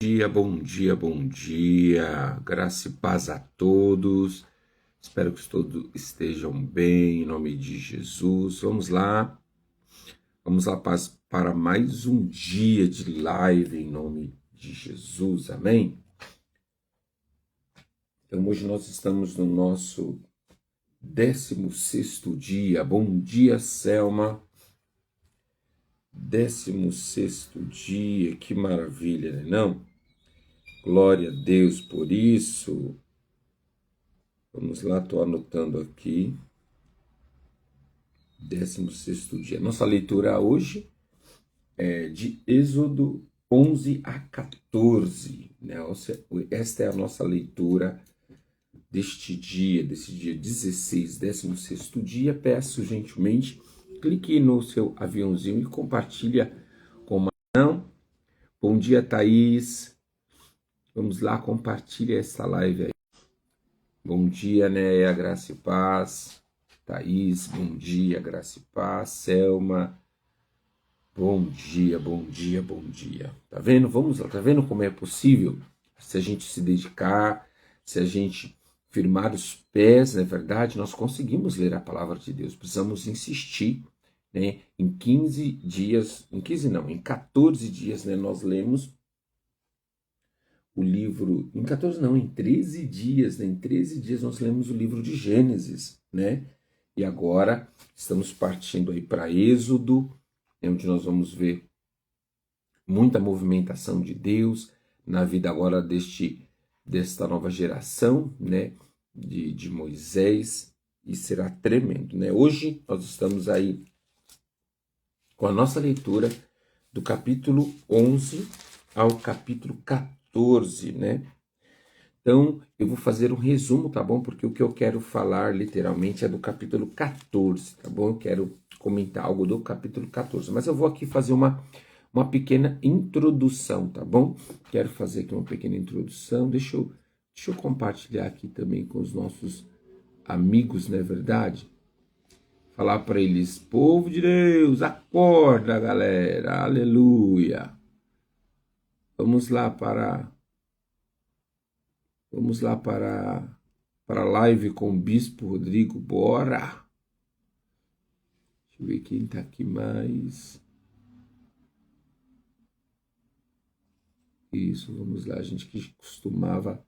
Bom dia, bom dia. Graça e paz a todos. Espero que todos estejam bem, em nome de Jesus. Vamos lá para mais um dia de live, em nome de Jesus, amém? Então, hoje nós estamos no nosso 16º dia. Bom dia, Selma. 16º dia, que maravilha, né? Não? Glória a Deus por isso. Vamos lá, estou anotando aqui. 16º dia. Nossa leitura hoje é de Êxodo 11 a 14. Né? Esta é a nossa leitura desse dia 16, 16º dia. Peço gentilmente, clique no seu aviãozinho e compartilha com uma mão. Bom dia, Thaís. Vamos lá, compartilha essa live aí. Bom dia, Néia, graça e paz. Thaís, bom dia, graça e paz. Selma, bom dia, bom dia, bom dia. Tá vendo? Vamos lá, tá vendo como é possível? Se a gente se dedicar, se a gente firmar os pés, não é verdade? Nós conseguimos ler a palavra de Deus. Precisamos insistir, né? Em 15 dias, em 14 dias, né? Nós lemos o livro, em 13 dias, né? Em 13 dias nós lemos o livro de Gênesis, né? E agora estamos partindo aí para Êxodo, onde nós vamos ver muita movimentação de Deus na vida agora desta nova geração, né? De Moisés, e será tremendo, né? Hoje nós estamos aí com a nossa leitura do capítulo 11 ao capítulo 14, né? Então, eu vou fazer um resumo, tá bom? Porque o que eu quero falar, literalmente, é do capítulo 14, tá bom? Eu quero comentar algo do capítulo 14, mas eu vou aqui fazer uma pequena introdução, tá bom? Quero fazer aqui uma pequena introdução. Deixa eu compartilhar aqui também com os nossos amigos, não é verdade? Falar para eles, povo de Deus, acorda, galera, aleluia. Vamos lá para a live com o Bispo Rodrigo, bora! Deixa eu ver quem está aqui mais. Isso, vamos lá, a gente que costumava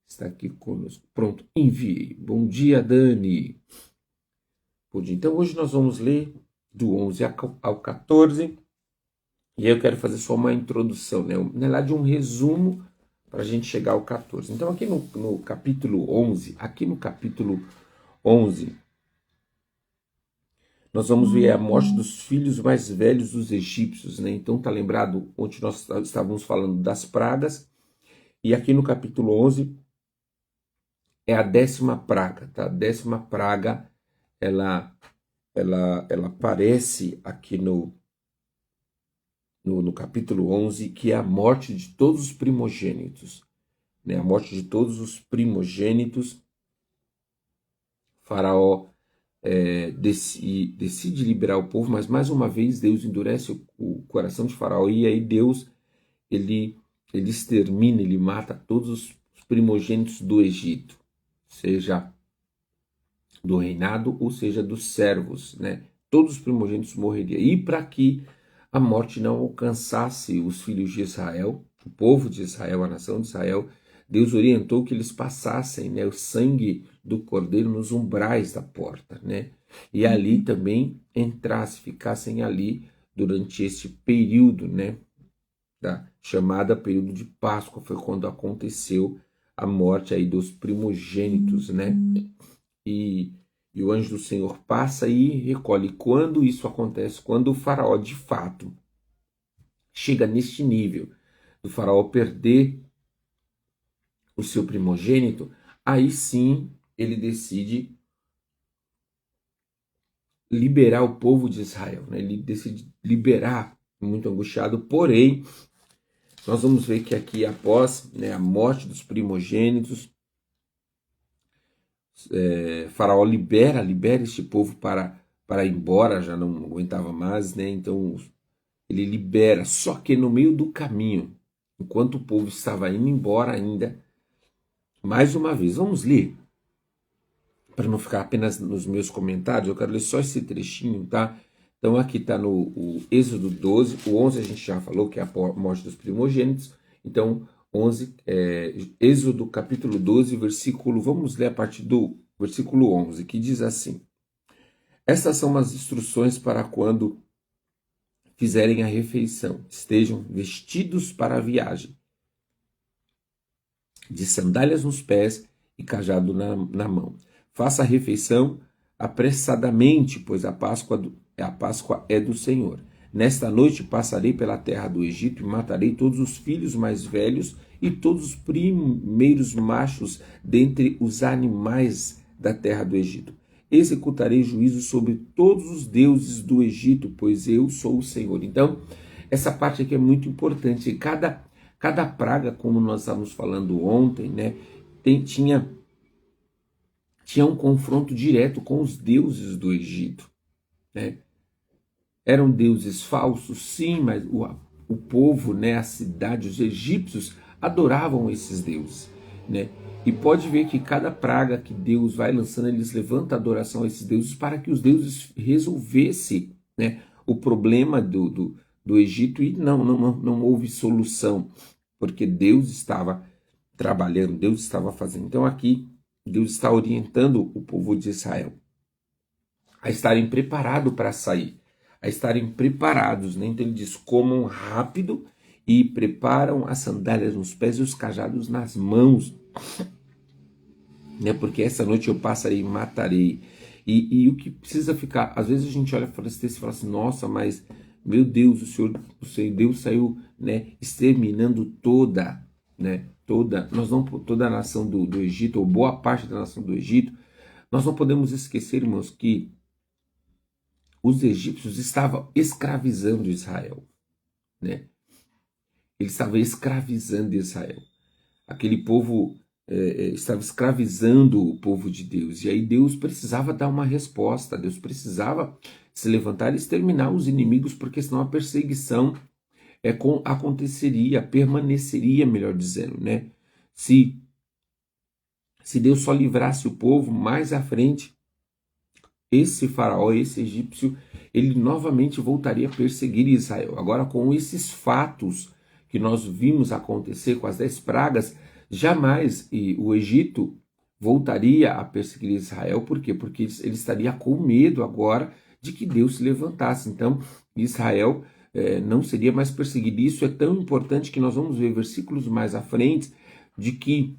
estar aqui conosco. Pronto, enviei. Bom dia, Dani. Bom dia. Então, hoje nós vamos ler do 11 ao 14, e aí eu quero fazer só uma introdução, né? Na verdade, um resumo para a gente chegar ao 14. Então, aqui no capítulo 11, nós vamos ver a morte dos filhos mais velhos dos egípcios, né? Então, tá lembrado onde nós estávamos falando das pragas, e aqui no capítulo 11 é a 10ª praga, tá? A 10ª praga, ela aparece aqui no capítulo 11, que é a morte de todos os primogênitos, né? A morte de todos os primogênitos. Faraó decide liberar o povo, mas mais uma vez Deus endurece o coração de Faraó, e aí Deus ele extermina, ele mata todos os primogênitos do Egito, seja do reinado ou seja dos servos, né? Todos os primogênitos morreriam. E para que a morte não alcançasse os filhos de Israel, o povo de Israel, a nação de Israel, Deus orientou que eles passassem, né, o sangue do cordeiro nos umbrais da porta, né? E ali também ficassem ali durante esse período, né, da chamada período de Páscoa, foi quando aconteceu a morte aí dos primogênitos, né? E o anjo do Senhor passa e recolhe. Quando isso acontece? Quando o faraó, de fato, chega neste nível do faraó perder o seu primogênito, aí sim ele decide liberar o povo de Israel, né? Ele decide liberar, muito angustiado, porém, nós vamos ver que aqui, após, né, a morte dos primogênitos, Faraó libera este povo para ir embora, já não aguentava mais, né? Então ele libera, só que no meio do caminho, enquanto o povo estava indo embora ainda. Mais uma vez, vamos ler, para não ficar apenas nos meus comentários, eu quero ler só esse trechinho, tá? Então aqui está no Êxodo 12, o 11 a gente já falou que é a morte dos primogênitos, então 11, Êxodo capítulo 12, versículo, vamos ler a partir do versículo 11, que diz assim: Estas são as instruções para quando fizerem a refeição, estejam vestidos para a viagem, de sandálias nos pés e cajado na mão. Faça a refeição apressadamente, pois a Páscoa é do Senhor. Nesta noite passarei pela terra do Egito e matarei todos os filhos mais velhos e todos os primeiros machos dentre os animais da terra do Egito. Executarei juízo sobre todos os deuses do Egito, pois eu sou o Senhor. Então, essa parte aqui é muito importante. Cada praga, como nós estávamos falando ontem, né, tinha um confronto direto com os deuses do Egito, né? Eram deuses falsos, sim, mas o povo, né, a cidade, os egípcios adoravam esses deuses, né? E pode ver que cada praga que Deus vai lançando, eles levantam a adoração a esses deuses para que os deuses resolvessem, né, o problema do Egito, e não houve solução, porque Deus estava trabalhando, Deus estava fazendo. Então aqui Deus está orientando o povo de Israel a estarem preparados para sair, a estarem preparados, né? Então ele diz: comam rápido e preparam as sandálias nos pés e os cajados nas mãos, né? Porque essa noite eu passarei e matarei. E o que precisa ficar, às vezes a gente olha para esse texto e fala assim: nossa, mas meu Deus, o Senhor Deus saiu, né, exterminando toda a nação do Egito, ou boa parte da nação do Egito. Nós não podemos esquecer, irmãos, que os egípcios estavam escravizando Israel, né? Eles estavam escravizando Israel. Aquele povo estava escravizando o povo de Deus. E aí Deus precisava dar uma resposta. Deus precisava se levantar e exterminar os inimigos, porque senão a perseguição aconteceria, permaneceria, melhor dizendo, né? Se Deus só livrasse o povo, mais à frente, esse faraó, esse egípcio, ele novamente voltaria a perseguir Israel. Agora, com esses fatos que nós vimos acontecer com as 10 pragas, jamais o Egito voltaria a perseguir Israel. Por quê? Porque ele estaria com medo agora de que Deus se levantasse. Então, Israel não seria mais perseguido. Isso é tão importante que nós vamos ver versículos mais à frente de que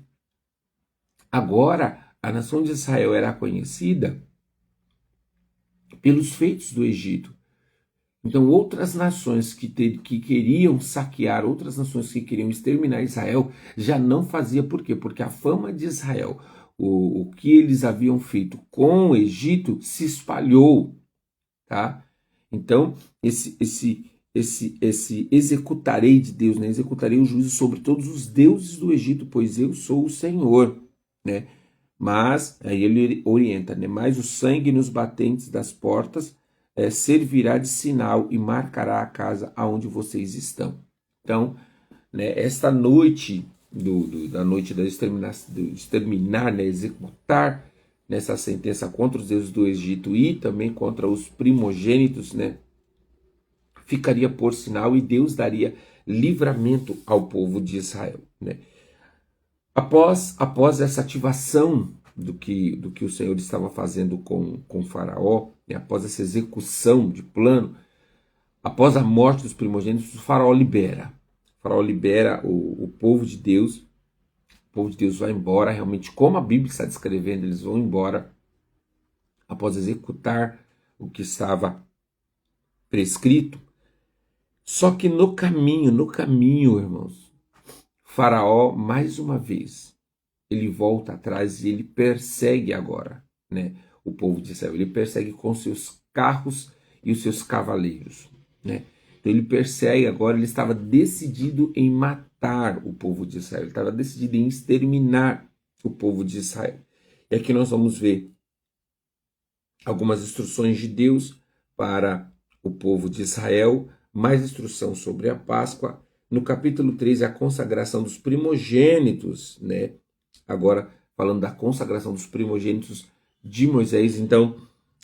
agora a nação de Israel era conhecida pelos feitos do Egito. Então, outras nações que queriam saquear, outras nações que queriam exterminar Israel, já não fazia. Por quê? Porque a fama de Israel, o que eles haviam feito com o Egito, se espalhou, tá? Então, esse executarei de Deus, né? Executarei o juízo sobre todos os deuses do Egito, pois eu sou o Senhor, né? Mas, aí ele orienta, né? Mas o sangue nos batentes das portas servirá de sinal e marcará a casa aonde vocês estão. Então, né, esta noite, da noite do exterminar, né, executar nessa sentença contra os deuses do Egito e também contra os primogênitos, né, ficaria por sinal, e Deus daria livramento ao povo de Israel, né? Após essa ativação do que o Senhor estava fazendo com Faraó, e após essa execução de plano, após a morte dos primogênitos, o Faraó libera o povo de Deus. O povo de Deus vai embora, realmente, como a Bíblia está descrevendo, eles vão embora após executar o que estava prescrito. Só que no caminho, irmãos, Faraó, mais uma vez, ele volta atrás e ele persegue agora, né, o povo de Israel. Ele persegue com seus carros e os seus cavaleiros, né? Então ele persegue agora, ele estava decidido em matar o povo de Israel. Ele estava decidido em exterminar o povo de Israel. E aqui nós vamos ver algumas instruções de Deus para o povo de Israel, mais instrução sobre a Páscoa. No capítulo 3 é a consagração dos primogênitos, né? Agora, falando da consagração dos primogênitos de Moisés, então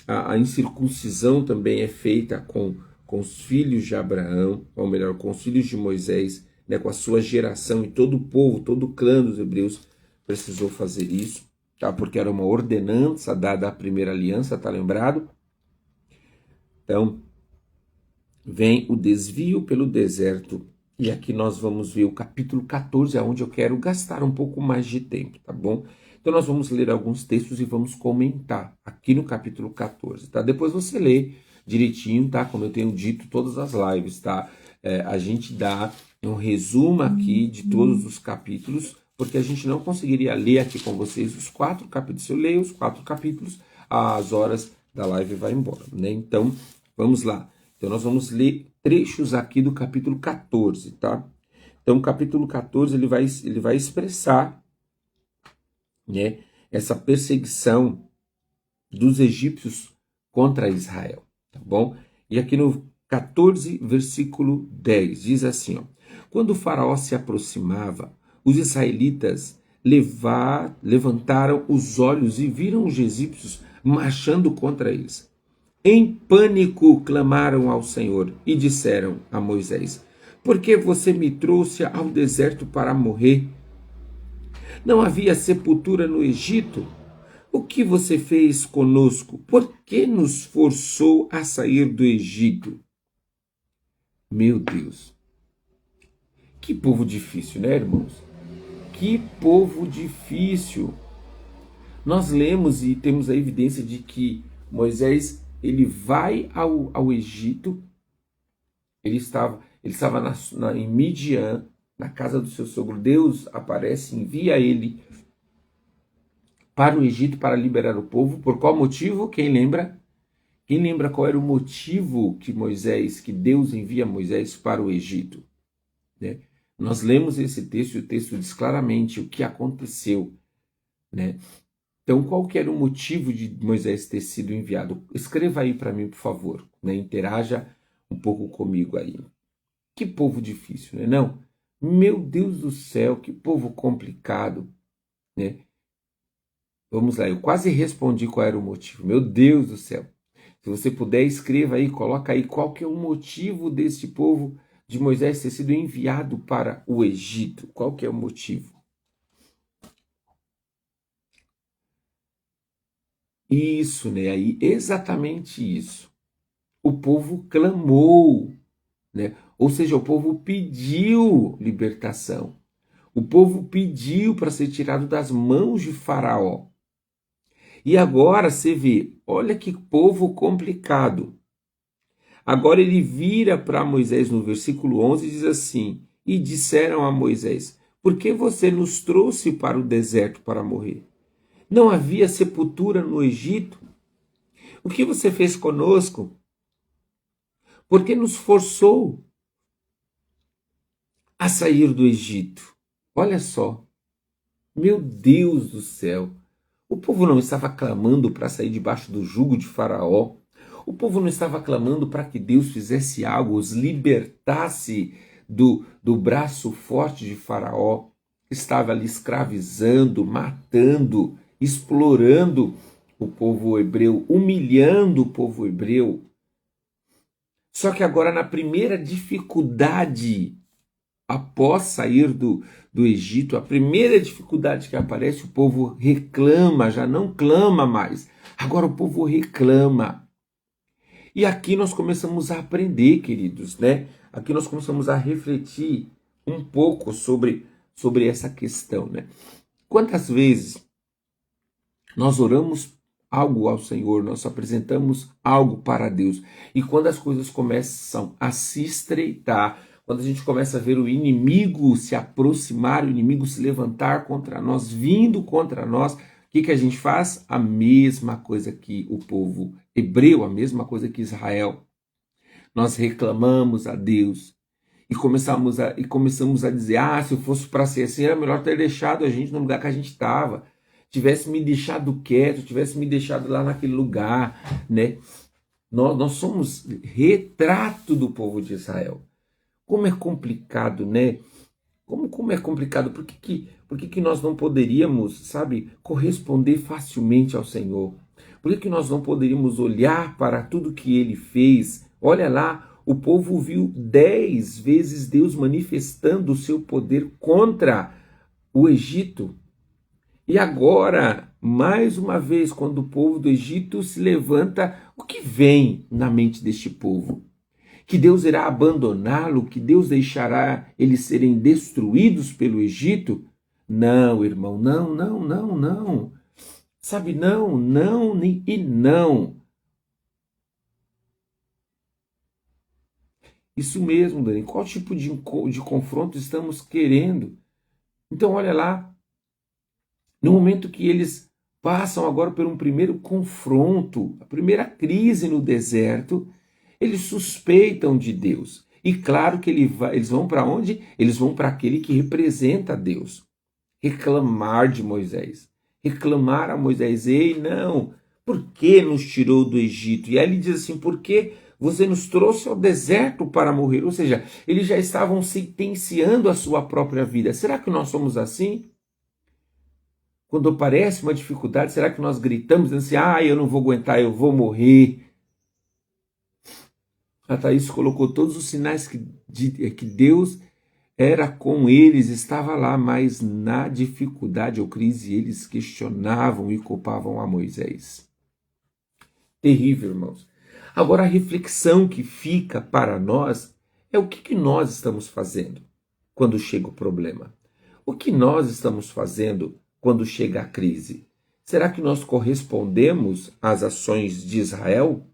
a incircuncisão também é feita com os filhos de Abraão, ou melhor, com os filhos de Moisés, né? Com a sua geração, e todo o povo, todo o clã dos hebreus precisou fazer isso, tá? Porque era uma ordenança dada à primeira aliança, tá lembrado? Então, vem o desvio pelo deserto. E aqui nós vamos ver o capítulo 14, aonde eu quero gastar um pouco mais de tempo, tá bom? Então nós vamos ler alguns textos e vamos comentar aqui no capítulo 14, tá? Depois você lê direitinho, tá? Como eu tenho dito todas as lives, tá? A gente dá um resumo aqui de todos os capítulos, porque a gente não conseguiria ler aqui com vocês os 4 capítulos. Se eu leio os 4 capítulos, as horas da live vai embora, né? Então, vamos lá. Então, nós vamos ler trechos aqui do capítulo 14, tá? Então, o capítulo 14, ele vai expressar, né, essa perseguição dos egípcios contra Israel, tá bom? E aqui no 14, versículo 10, diz assim, ó: quando o faraó se aproximava, os israelitas levantaram os olhos e viram os egípcios marchando contra eles. Em pânico clamaram ao Senhor e disseram a Moisés: por que você me trouxe ao deserto para morrer? Não havia sepultura no Egito? O que você fez conosco? Por que nos forçou a sair do Egito? Meu Deus, que povo difícil, né, irmãos? Que povo difícil. Nós lemos e temos a evidência de que Moisés, ele vai ao Egito, ele estava em Midian, na casa do seu sogro. Deus aparece, envia ele para o Egito para liberar o povo. Por qual motivo? Quem lembra? Quem lembra qual era o motivo que Deus envia Moisés para o Egito? Né? Nós lemos esse texto e o texto diz claramente o que aconteceu, né? Então, qual que era o motivo de Moisés ter sido enviado? Escreva aí para mim, por favor, né? Interaja um pouco comigo aí. Que povo difícil, né? Não? Meu Deus do céu, que povo complicado, né? Vamos lá, eu quase respondi qual era o motivo. Meu Deus do céu. Se você puder, escreva aí, coloca aí qual que é o motivo deste povo de Moisés ter sido enviado para o Egito. Qual que é o motivo? Isso, né? Aí, exatamente isso. O povo clamou, né? Ou seja, o povo pediu libertação. O povo pediu para ser tirado das mãos de Faraó. E agora você vê, olha que povo complicado. Agora ele vira para Moisés no versículo 11 e diz assim: e disseram a Moisés: por que você nos trouxe para o deserto para morrer? Não havia sepultura no Egito? O que você fez conosco? Por que nos forçou a sair do Egito? Olha só, meu Deus do céu, o povo não estava clamando para sair debaixo do jugo de Faraó. O povo não estava clamando para que Deus fizesse algo, os libertasse do braço forte de Faraó. Estava ali escravizando, matando, explorando o povo hebreu, humilhando o povo hebreu. Só que agora, na primeira dificuldade, após sair do Egito, a primeira dificuldade que aparece, o povo reclama, já não clama mais. Agora o povo reclama. E aqui nós começamos a aprender, queridos, né? Aqui nós começamos a refletir um pouco sobre essa questão, né? Quantas vezes nós oramos algo ao Senhor, nós apresentamos algo para Deus, e quando as coisas começam a se estreitar, quando a gente começa a ver o inimigo se aproximar, o inimigo se levantar contra nós, vindo contra nós, o que a gente faz? A mesma coisa que o povo hebreu, a mesma coisa que Israel. Nós reclamamos a Deus e começamos a dizer: se eu fosse para ser assim, era melhor ter deixado a gente no lugar que a gente estava, tivesse me deixado quieto, tivesse me deixado lá naquele lugar, né? Nós somos retrato do povo de Israel. Como é complicado, né? Como é complicado. Por que nós não poderíamos, sabe, corresponder facilmente ao Senhor? Por que nós não poderíamos olhar para tudo que Ele fez? Olha lá, o povo viu 10 vezes Deus manifestando o seu poder contra o Egito. E agora, mais uma vez, quando o povo do Egito se levanta, o que vem na mente deste povo? Que Deus irá abandoná-lo, que Deus deixará eles serem destruídos pelo Egito? Não, irmão, não, não, não, não. Sabe, não, não e não. Isso mesmo, Dani. Qual tipo de confronto estamos querendo? Então, olha lá, no momento que eles passam agora por um primeiro confronto, a primeira crise no deserto, eles suspeitam de Deus. E claro que eles vão para onde? Eles vão para aquele que representa Deus. Reclamar de Moisés. Reclamar a Moisés. Ei, não, por que nos tirou do Egito? E aí ele diz assim, por que você nos trouxe ao deserto para morrer? Ou seja, eles já estavam sentenciando a sua própria vida. Será que nós somos assim? Quando aparece uma dificuldade, será que nós gritamos assim, eu não vou aguentar, eu vou morrer? A Thaís colocou todos os sinais que Deus era com eles, estava lá, mas na dificuldade ou crise eles questionavam e culpavam a Moisés. Terrível, irmãos. Agora a reflexão que fica para nós é o que nós estamos fazendo quando chega o problema. O que nós estamos fazendo quando chega a crise? Será que nós correspondemos às ações de Israel?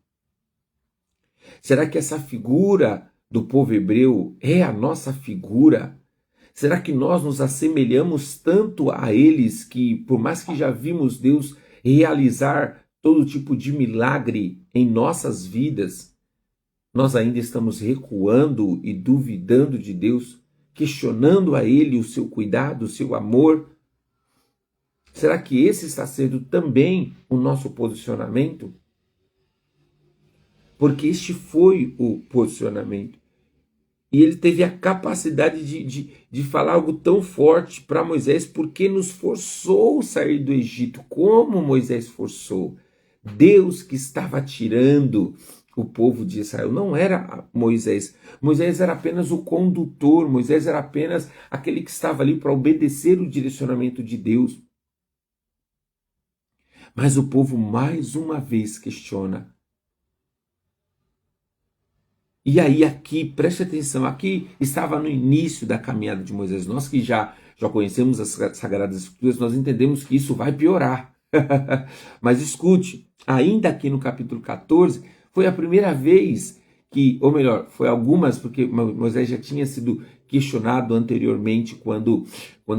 Será que essa figura do povo hebreu é a nossa figura? Será que nós nos assemelhamos tanto a eles que, por mais que já vimos Deus realizar todo tipo de milagre em nossas vidas, nós ainda estamos recuando e duvidando de Deus, questionando a Ele o seu cuidado, o seu amor? Será que esse está sendo também o nosso posicionamento? Porque este foi o posicionamento. E ele teve a capacidade de falar algo tão forte para Moisés, porque nos forçou a sair do Egito. Como Moisés forçou? Deus que estava tirando o povo de Israel. Não era Moisés. Moisés era apenas o condutor. Moisés era apenas aquele que estava ali para obedecer o direcionamento de Deus. Mas o povo mais uma vez questiona. E aí aqui, preste atenção, aqui estava no início da caminhada de Moisés. Nós que já conhecemos as Sagradas Escrituras, nós entendemos que isso vai piorar. Mas escute, ainda aqui no capítulo 14, foi a primeira vez que, ou melhor, foi algumas, porque Moisés já tinha sido questionado anteriormente quando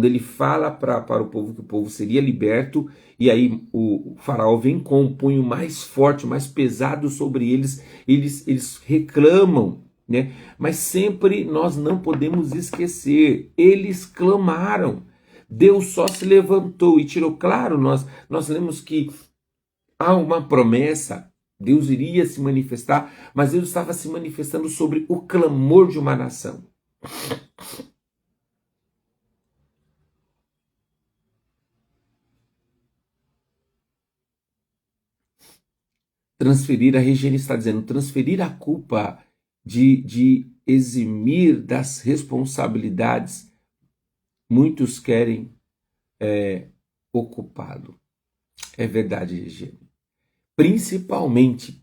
ele fala para o povo que o povo seria liberto, e aí o faraó vem com um punho mais forte, mais pesado sobre eles, eles reclamam, né? Mas sempre nós não podemos esquecer, eles clamaram, Deus só se levantou e tirou. Claro, nós lemos que há uma promessa, Deus iria se manifestar, mas Deus estava se manifestando sobre o clamor de uma nação. Transferir, a Regiane está dizendo, transferir a culpa de eximir das responsabilidades. Muitos querem ocupado. É verdade, Regiane. Principalmente,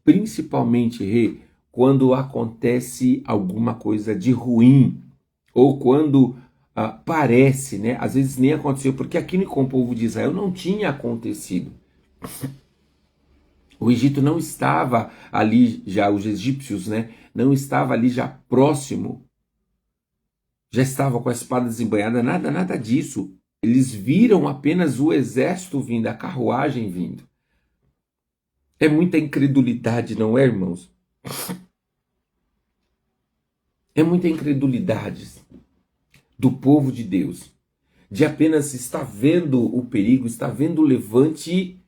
Rê, quando acontece alguma coisa de ruim, ou quando parece, né? Às vezes nem aconteceu, porque aqui com o povo de Israel não tinha acontecido. O Egito não estava ali já, os egípcios, né? Não estava ali já próximo. Já estava com a espada desembainhada, nada disso. Eles viram apenas o exército vindo, a carruagem vindo. É muita incredulidade, não é, irmãos? É muita incredulidade do povo de Deus, de apenas estar vendo o perigo, estar vendo o levante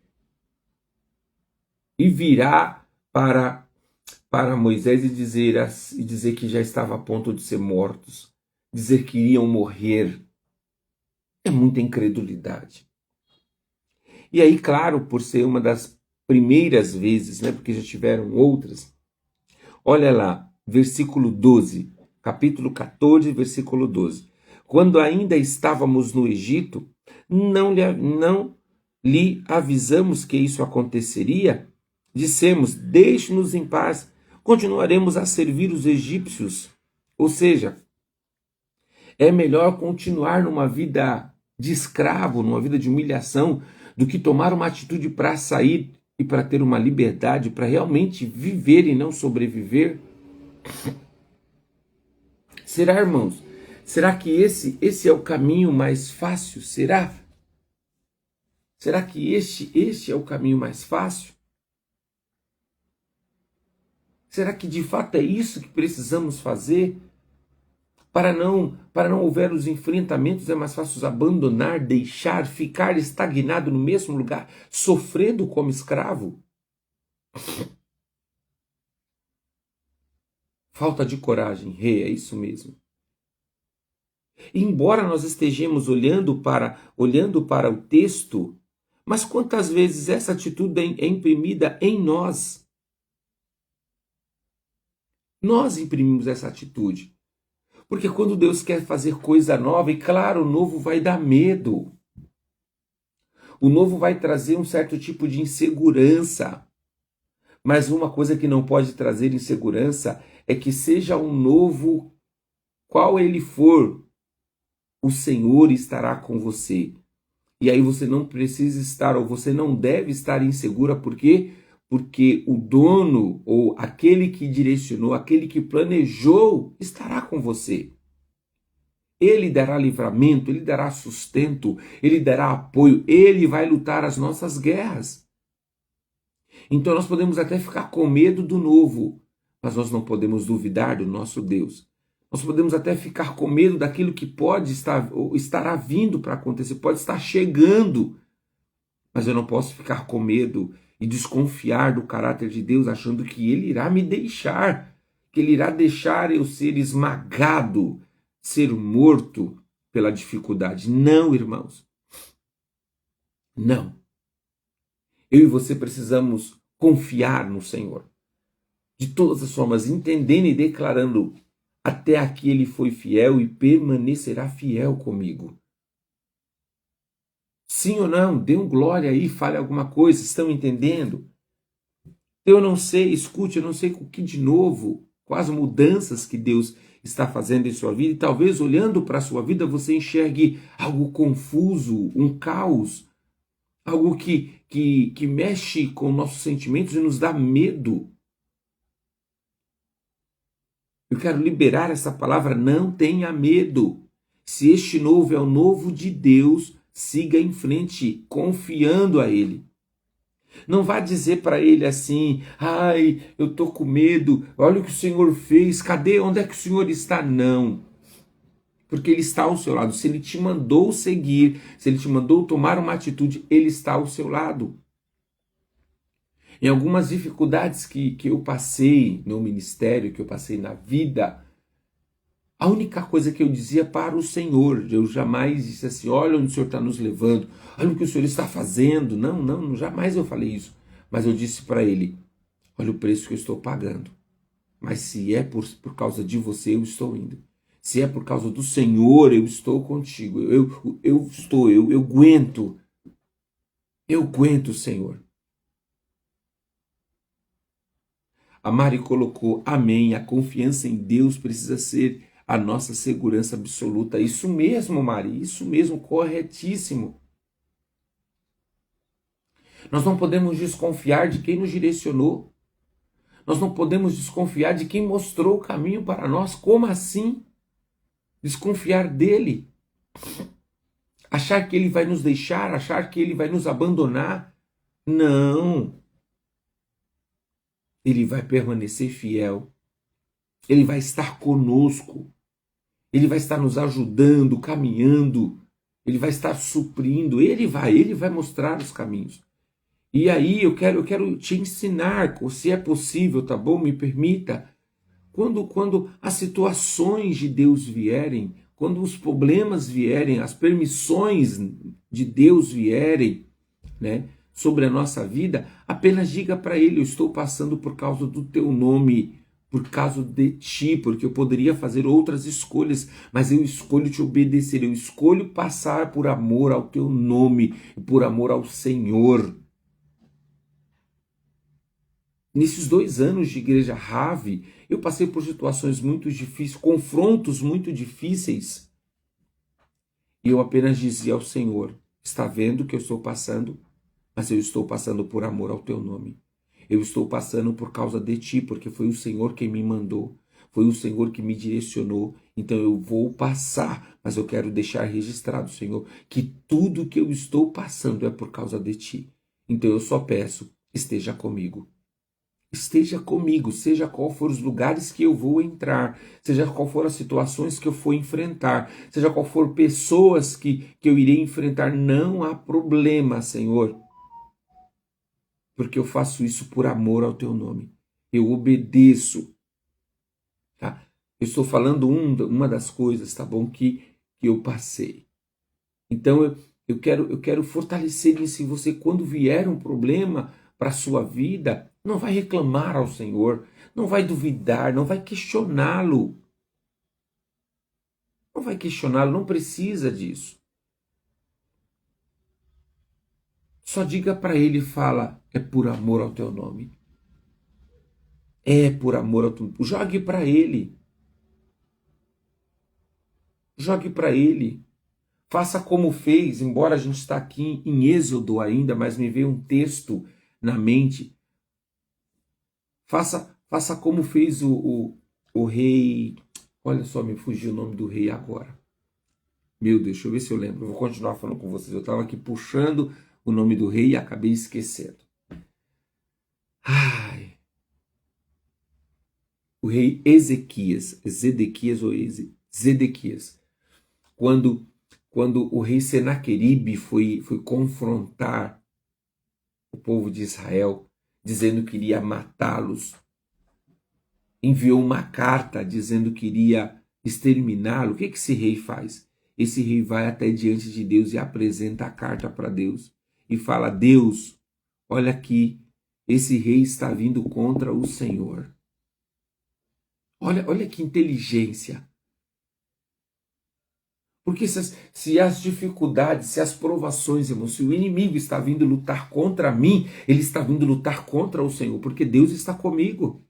e virar para para Moisés e dizer que já estava a ponto de ser mortos, dizer que iriam morrer. É muita incredulidade. E aí, claro, por ser uma das primeiras vezes, né, porque já tiveram outras, olha lá, versículo 12, capítulo 14, versículo 12. Quando ainda estávamos no Egito, não lhe avisamos que isso aconteceria? Dissemos, deixe-nos em paz, continuaremos a servir os egípcios. Ou seja, é melhor continuar numa vida de escravo, numa vida de humilhação, do que tomar uma atitude para sair e para ter uma liberdade, para realmente viver e não sobreviver. Será, irmãos? Será que esse é o caminho mais fácil? Será? Será que este é o caminho mais fácil? Será que de fato é isso que precisamos fazer? Para não houver os enfrentamentos, é mais fácil abandonar, deixar, ficar estagnado no mesmo lugar, sofrendo como escravo? Falta de coragem, rei, é isso mesmo. Embora nós estejamos olhando para o texto, mas quantas vezes essa atitude é imprimida em nós? Nós imprimimos essa atitude. Porque quando Deus quer fazer coisa nova, e claro, o novo vai dar medo. O novo vai trazer um certo tipo de insegurança. Mas uma coisa que não pode trazer insegurança é que seja um novo, qual ele for, o Senhor estará com você. E aí você não precisa estar, ou você não deve estar insegura, por quê? Porque o dono, ou aquele que direcionou, aquele que planejou, estará com você. Ele dará livramento, ele dará sustento, ele dará apoio, ele vai lutar as nossas guerras. Então nós podemos até ficar com medo do novo, mas nós não podemos duvidar do nosso Deus. Nós podemos até ficar com medo daquilo que pode estar ou estará vindo para acontecer, pode estar chegando, mas eu não posso ficar com medo e desconfiar do caráter de Deus, achando que Ele irá me deixar, que Ele irá deixar eu ser esmagado, ser morto pela dificuldade. Não, irmãos. Não. Eu e você precisamos confiar no Senhor. De todas as formas, entendendo e declarando, até aqui Ele foi fiel e permanecerá fiel comigo. Sim ou não? Dê um glória aí, fale alguma coisa, estão entendendo? Eu não sei, escute, eu não sei o que de novo, quais mudanças que Deus está fazendo em sua vida, e talvez olhando para a sua vida você enxergue algo confuso, um caos, algo que mexe com nossos sentimentos e nos dá medo. Eu quero liberar essa palavra, não tenha medo. Se este novo é o novo de Deus, siga em frente, confiando a Ele. Não vá dizer para Ele assim, ai, eu estou com medo, olha o que o Senhor fez, cadê, onde é que o Senhor está? Não, porque Ele está ao seu lado. Se Ele te mandou seguir, se Ele te mandou tomar uma atitude, Ele está ao seu lado. Em algumas dificuldades que eu passei no ministério, que eu passei na vida, a única coisa que eu dizia para o Senhor, eu jamais disse assim, olha onde o Senhor está nos levando, olha o que o Senhor está fazendo. Não, jamais eu falei isso. Mas eu disse para Ele, olha o preço que eu estou pagando. Mas se é por causa de você, eu estou indo. Se é por causa do Senhor, eu estou contigo. Eu aguento. Eu aguento, Senhor. A Mari colocou, amém, a confiança em Deus precisa ser a nossa segurança absoluta. Isso mesmo, Mari, isso mesmo, corretíssimo. Nós não podemos desconfiar de quem nos direcionou. Nós não podemos desconfiar de quem mostrou o caminho para nós. Como assim? Desconfiar dele? Achar que ele vai nos deixar? Achar que ele vai nos abandonar? Não. Ele vai permanecer fiel. Ele vai estar conosco. Ele vai estar nos ajudando, caminhando. Ele vai estar suprindo. Ele vai mostrar os caminhos. E aí eu quero te ensinar, se é possível, tá bom? Me permita. Quando as situações de Deus vierem, quando os problemas vierem, as permissões de Deus vierem, né, sobre a nossa vida, apenas diga para Ele: eu estou passando por causa do teu nome, por causa de ti, porque eu poderia fazer outras escolhas, mas eu escolho te obedecer, eu escolho passar por amor ao teu nome, por amor ao Senhor. Nesses 2 anos de igreja Rave, eu passei por situações muito difíceis, confrontos muito difíceis, e eu apenas dizia ao Senhor: está vendo que eu estou passando? Mas eu estou passando por amor ao teu nome. Eu estou passando por causa de ti, porque foi o Senhor quem me mandou, foi o Senhor que me direcionou. Então eu vou passar, mas eu quero deixar registrado, Senhor, que tudo que eu estou passando é por causa de ti. Então eu só peço: esteja comigo. Esteja comigo, seja qual for os lugares que eu vou entrar, seja qual for as situações que eu for enfrentar, seja qual for pessoas que eu irei enfrentar, não há problema, Senhor, porque eu faço isso por amor ao teu nome. Eu obedeço, tá? Eu estou falando uma das coisas, tá bom, que eu passei. Então eu quero fortalecer isso em você. Quando vier um problema para a sua vida, não vai reclamar ao Senhor, não vai duvidar, não vai questioná-lo. Não vai questioná-lo, não precisa disso. Só diga para ele e fala: é por amor ao teu nome. É por amor ao teu nome. Jogue para ele. Jogue para ele. Faça como fez, embora a gente está aqui em Êxodo ainda, mas me veio um texto na mente. Faça como fez o rei. Olha só, me fugiu o nome do rei agora. Meu Deus, deixa eu ver se eu lembro. Eu vou continuar falando com vocês. Eu estava aqui puxando o nome do rei e acabei esquecendo. Ai. O rei Ezequias. Zedequias ou Zedequias. Quando o rei Senaqueribe foi confrontar o povo de Israel, dizendo que iria matá-los, enviou uma carta dizendo que iria exterminá-lo. O que esse rei faz? Esse rei vai até diante de Deus e apresenta a carta para Deus e fala: Deus, olha aqui, esse rei está vindo contra o Senhor. Olha que inteligência. Porque se as dificuldades, se as provações, irmão, se o inimigo está vindo lutar contra mim, ele está vindo lutar contra o Senhor, porque Deus está comigo.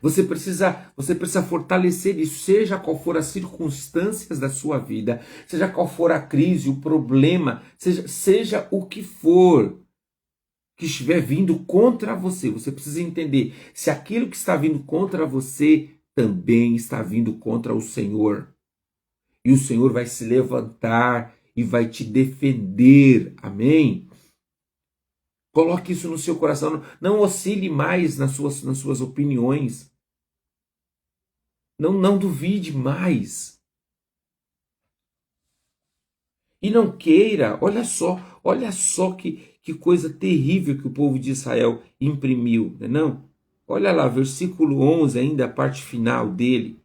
Você precisa fortalecer isso, seja qual for as circunstâncias da sua vida, seja qual for a crise, o problema, seja o que for que estiver vindo contra você. Você precisa entender se aquilo que está vindo contra você também está vindo contra o Senhor. E o Senhor vai se levantar e vai te defender. Amém? Coloque isso no seu coração. Não oscile mais nas suas opiniões. Não duvide mais. E não queira, olha só que coisa terrível que o povo de Israel imprimiu, não? Olha lá, versículo 11, ainda a parte final dele.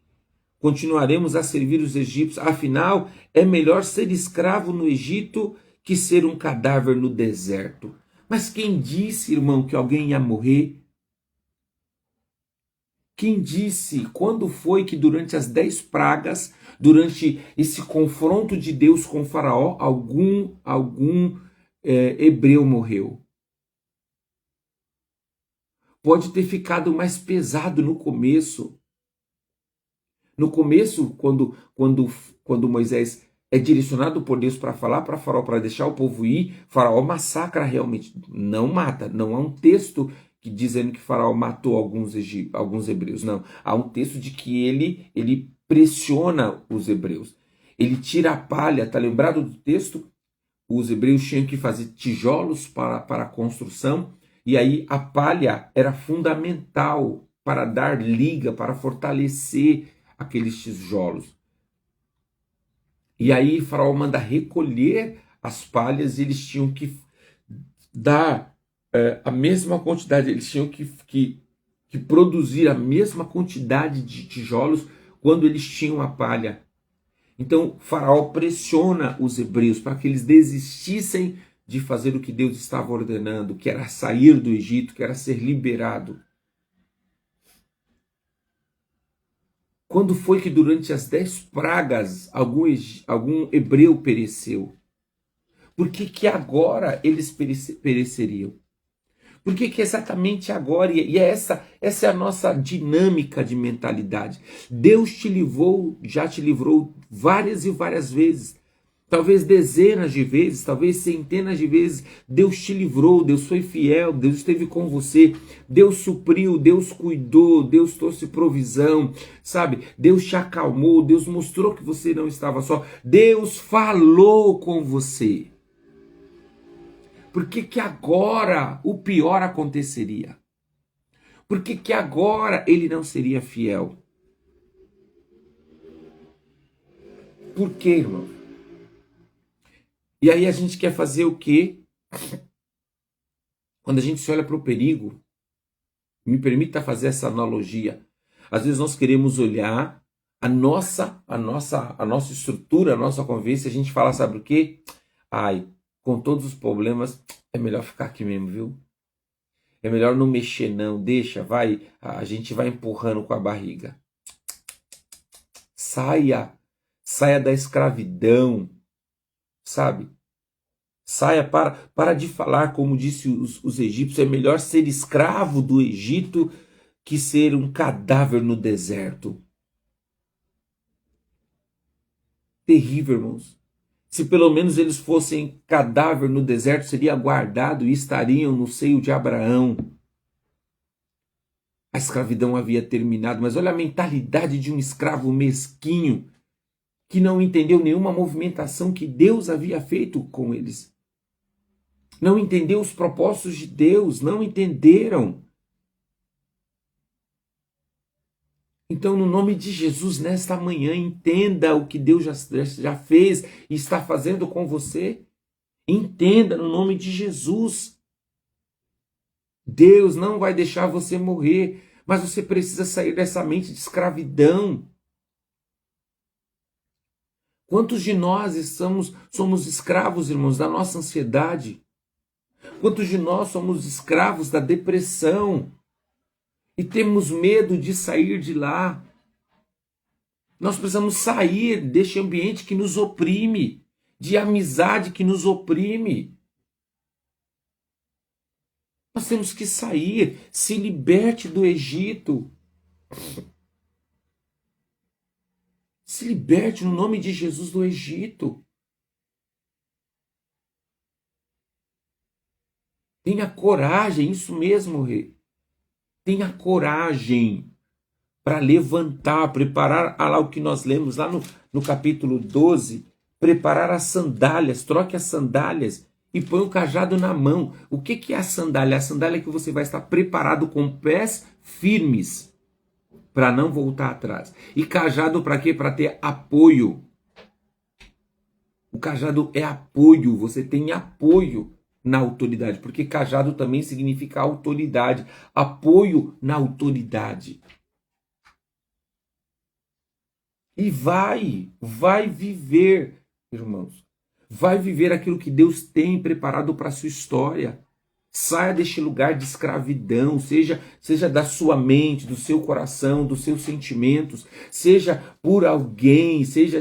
Continuaremos a servir os egípcios, afinal, é melhor ser escravo no Egito que ser um cadáver no deserto. Mas quem disse, irmão, que alguém ia morrer? Quem disse? Quando foi que durante as 10 pragas, durante esse confronto de Deus com Faraó, algum hebreu morreu? Pode ter ficado mais pesado no começo. No começo, quando Moisés é direcionado por Deus para falar para Faraó, para deixar o povo ir, Faraó massacra realmente. Não mata. Não há um texto dizendo que Faraó matou alguns hebreus. Não. Há um texto de que ele pressiona os hebreus. Ele tira a palha. Está lembrado do texto? Os hebreus tinham que fazer tijolos para a construção. E aí a palha era fundamental para dar liga, para fortalecer aqueles tijolos. E aí Faraó manda recolher as palhas e eles tinham que dar a mesma quantidade, eles tinham que produzir a mesma quantidade de tijolos quando eles tinham a palha. Então, Faraó pressiona os hebreus para que eles desistissem de fazer o que Deus estava ordenando, que era sair do Egito, que era ser liberado. Quando foi que durante as 10 pragas algum hebreu pereceu? Por que agora eles pereceriam? Por que exatamente agora? E essa é a nossa dinâmica de mentalidade. Deus já te livrou várias e várias vezes. Talvez dezenas de vezes, talvez centenas de vezes. Deus te livrou, Deus foi fiel, Deus esteve com você. Deus supriu, Deus cuidou, Deus trouxe provisão, sabe? Deus te acalmou, Deus mostrou que você não estava só. Deus falou com você. Por que agora o pior aconteceria? Por que agora ele não seria fiel? Por quê, irmão? E aí a gente quer fazer o quê? Quando a gente se olha para o perigo, me permita fazer essa analogia. Às vezes nós queremos olhar a nossa estrutura, a nossa convivência, a gente fala, sabe o quê? Ai, com todos os problemas, é melhor ficar aqui mesmo, viu? É melhor não mexer não, deixa, a gente vai empurrando com a barriga. Saia da escravidão, sabe? Para de falar, como disse os egípcios, é melhor ser escravo do Egito que ser um cadáver no deserto. Terrível, irmãos. Se pelo menos eles fossem cadáver no deserto, seria guardado e estariam no seio de Abraão. A escravidão havia terminado, mas olha a mentalidade de um escravo mesquinho, que não entendeu nenhuma movimentação que Deus havia feito com eles. Não entendeu os propósitos de Deus, não entenderam. Então, no nome de Jesus, nesta manhã, entenda o que Deus já fez e está fazendo com você. Entenda no nome de Jesus. Deus não vai deixar você morrer, mas você precisa sair dessa mente de escravidão. Quantos de nós somos escravos, irmãos, da nossa ansiedade? Quantos de nós somos escravos da depressão? E temos medo de sair de lá. Nós precisamos sair deste ambiente que nos oprime, de amizade que nos oprime. Nós temos que sair, se liberte do Egito. Se liberte no nome de Jesus do Egito. Tenha coragem, isso mesmo, rei. Tenha coragem para levantar, preparar lá o que nós lemos lá no capítulo 12, preparar as sandálias, troque as sandálias e põe o cajado na mão. O que é a sandália? A sandália é que você vai estar preparado com pés firmes para não voltar atrás. E cajado para quê? Para ter apoio. O cajado é apoio, você tem apoio na autoridade, porque cajado também significa autoridade, apoio na autoridade. E vai viver, irmãos, vai viver aquilo que Deus tem preparado para a sua história. Saia deste lugar de escravidão, seja da sua mente, do seu coração, dos seus sentimentos, seja por alguém, seja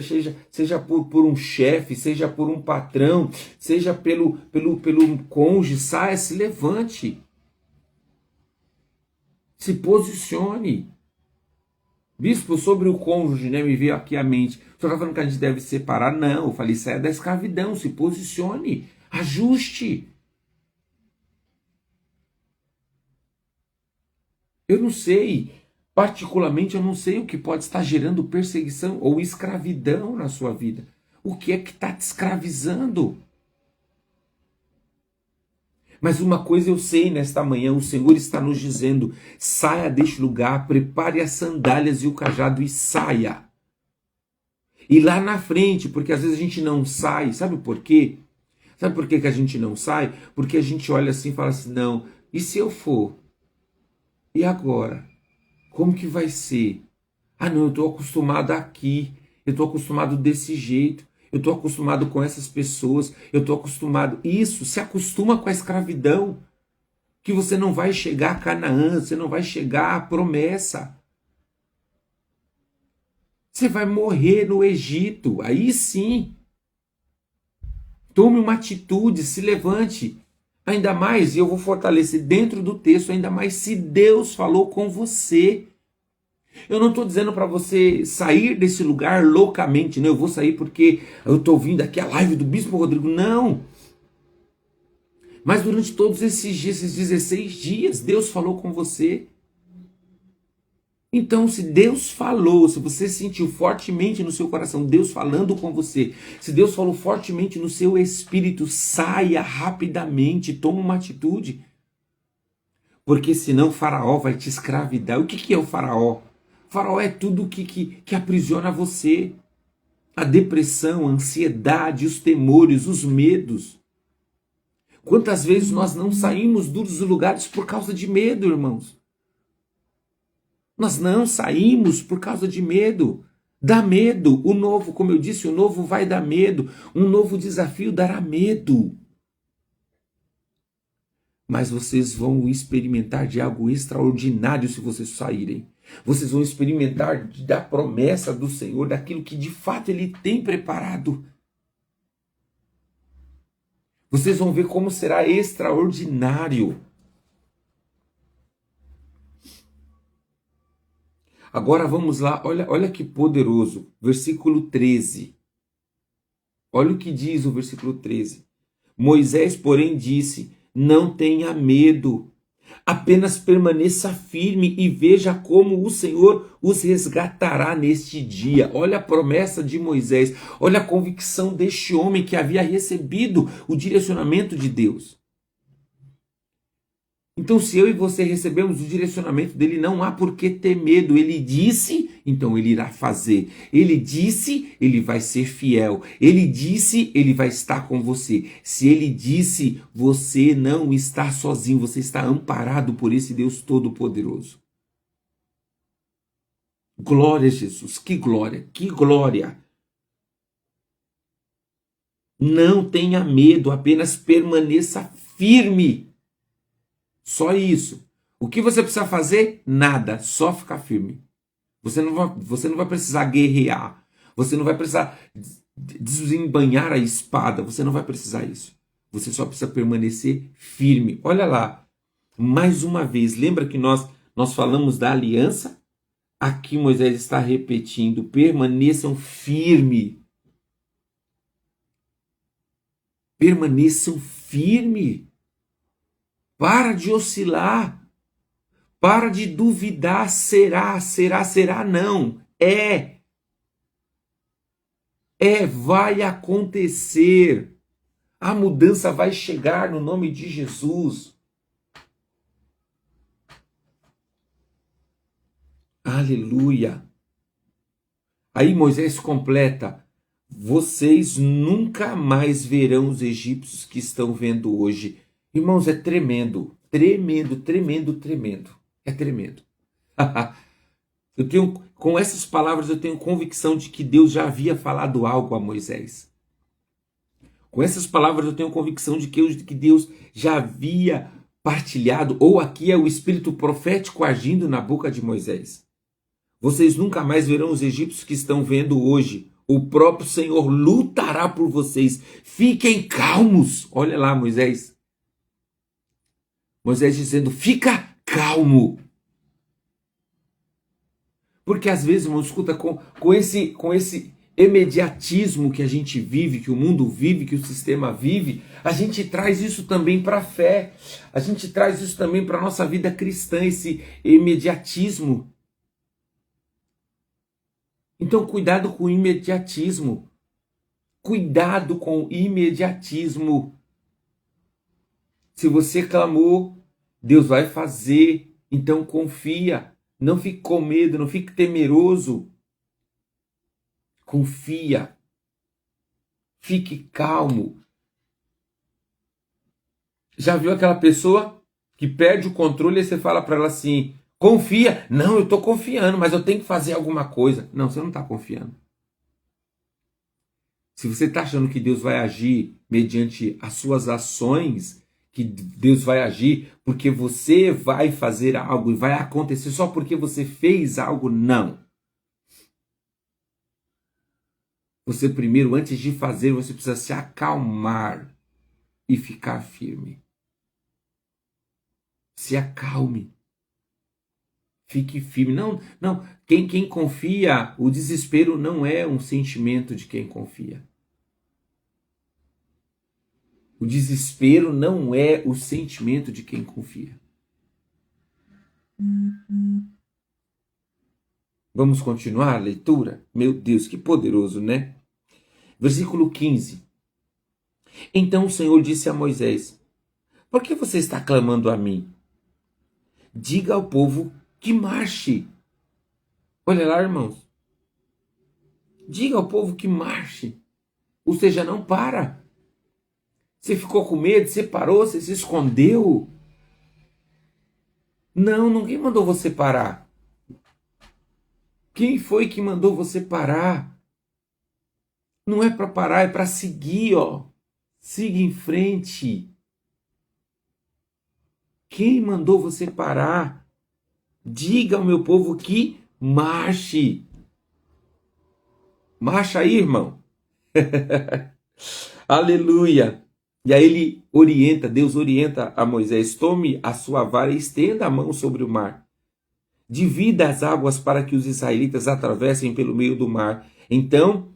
por um chefe, seja por um patrão, seja pelo cônjuge. Saia, se levante, se posicione. Bispo, sobre o cônjuge, né, me veio aqui a mente. O senhor está falando que a gente deve separar? Não, eu falei, saia da escravidão, se posicione, ajuste. Eu não sei, particularmente eu não sei o que pode estar gerando perseguição ou escravidão na sua vida. O que é que está te escravizando? Mas uma coisa eu sei nesta manhã, o Senhor está nos dizendo, saia deste lugar, prepare as sandálias e o cajado e saia. E lá na frente, porque às vezes a gente não sai, sabe por quê? Sabe por que que a gente não sai? Porque a gente olha assim e fala assim, não, e se eu for? E agora? Como que vai ser? Ah, não, eu estou acostumado aqui, eu estou acostumado desse jeito, eu estou acostumado com essas pessoas, eu estou acostumado. Isso, se acostuma com a escravidão, que você não vai chegar a Canaã, você não vai chegar à promessa. Você vai morrer no Egito, aí sim. Tome uma atitude, se levante. Ainda mais, e eu vou fortalecer dentro do texto, ainda mais se Deus falou com você. Eu não estou dizendo para você sair desse lugar loucamente, não. Eu vou sair porque eu estou ouvindo aqui a live do Bispo Rodrigo. Não. Mas durante todos esses dias, esses 16 dias, Deus falou com você. Então, se Deus falou, se você sentiu fortemente no seu coração Deus falando com você, se Deus falou fortemente no seu espírito, saia rapidamente, toma uma atitude. Porque senão o faraó vai te escravidar. O que é o faraó? O faraó é tudo que aprisiona você. A depressão, a ansiedade, os temores, os medos. Quantas vezes nós não saímos dos lugares por causa de medo, irmãos? Nós não saímos por causa de medo. Dá medo. O novo, como eu disse, o novo vai dar medo. Um novo desafio dará medo. Mas vocês vão experimentar de algo extraordinário se vocês saírem. Vocês vão experimentar da promessa do Senhor, daquilo que de fato Ele tem preparado. Vocês vão ver como será extraordinário. Agora vamos lá, olha que poderoso. Versículo 13. Olha o que diz o versículo 13. Moisés, porém, disse: não tenha medo, apenas permaneça firme e veja como o Senhor os resgatará neste dia. Olha a promessa de Moisés, olha a convicção deste homem que havia recebido o direcionamento de Deus. Então, se eu e você recebemos o direcionamento dele, não há por que ter medo. Ele disse, então ele irá fazer. Ele disse, ele vai ser fiel. Ele disse, ele vai estar com você. Se ele disse, você não está sozinho, você está amparado por esse Deus Todo-Poderoso. Glória a Jesus, que glória, que glória. Não tenha medo, apenas permaneça firme. Só isso. O que você precisa fazer? Nada, só ficar firme. Você não vai precisar guerrear. Você não vai precisar desembanhar a espada. Você não vai precisar isso. Você só precisa permanecer firme. Olha lá, mais uma vez, lembra que nós falamos da aliança? Aqui Moisés está repetindo, permaneçam firme. Permaneçam firme. Para de oscilar. Para de duvidar. Será, não. Vai acontecer. A mudança vai chegar no nome de Jesus. Aleluia. Aí Moisés completa: vocês nunca mais verão os egípcios que estão vendo hoje. Irmãos, é tremendo, tremendo, tremendo, tremendo. É tremendo. Com essas palavras eu tenho convicção de que Deus já havia falado algo a Moisés. Com essas palavras eu tenho convicção de que Deus já havia partilhado, ou aqui é o espírito profético agindo na boca de Moisés. Vocês nunca mais verão os egípcios que estão vendo hoje. O próprio Senhor lutará por vocês. Fiquem calmos. Olha lá, Moisés. Moisés dizendo, fica calmo. Porque às vezes, irmão, escuta, com esse imediatismo que a gente vive, que o mundo vive, que o sistema vive, a gente traz isso também para a fé. A gente traz isso também para a nossa vida cristã, esse imediatismo. Então, cuidado com o imediatismo. Cuidado com o imediatismo. Se você clamou, Deus vai fazer. Então confia. Não fique com medo, não fique temeroso. Confia. Fique calmo. Já viu aquela pessoa que perde o controle e você fala para ela assim, confia. Não, eu estou confiando, mas eu tenho que fazer alguma coisa. Não, você não está confiando. Se você está achando que Deus vai agir mediante as suas ações, que Deus vai agir porque você vai fazer algo e vai acontecer só porque você fez algo, não. Você primeiro, antes de fazer, você precisa se acalmar e ficar firme. Se acalme. Fique firme. Não, não. Quem confia, o desespero não é um sentimento de quem confia. O desespero não é o sentimento de quem confia. Vamos continuar a leitura? Meu Deus, que poderoso, né? Versículo 15. Então o Senhor disse a Moisés, por que você está clamando a mim? Diga ao povo que marche. Olha lá, irmãos. Diga ao povo que marche. Ou seja, não para. Você ficou com medo, você parou, você se escondeu. Não, ninguém mandou você parar. Quem foi que mandou você parar? Não é para parar, é para seguir, ó. Siga em frente. Quem mandou você parar? Diga ao meu povo que marche. Marcha aí, irmão. Aleluia. E aí ele orienta, Deus orienta a Moisés, tome a sua vara e estenda a mão sobre o mar. Divida as águas para que os israelitas atravessem pelo meio do mar. Então,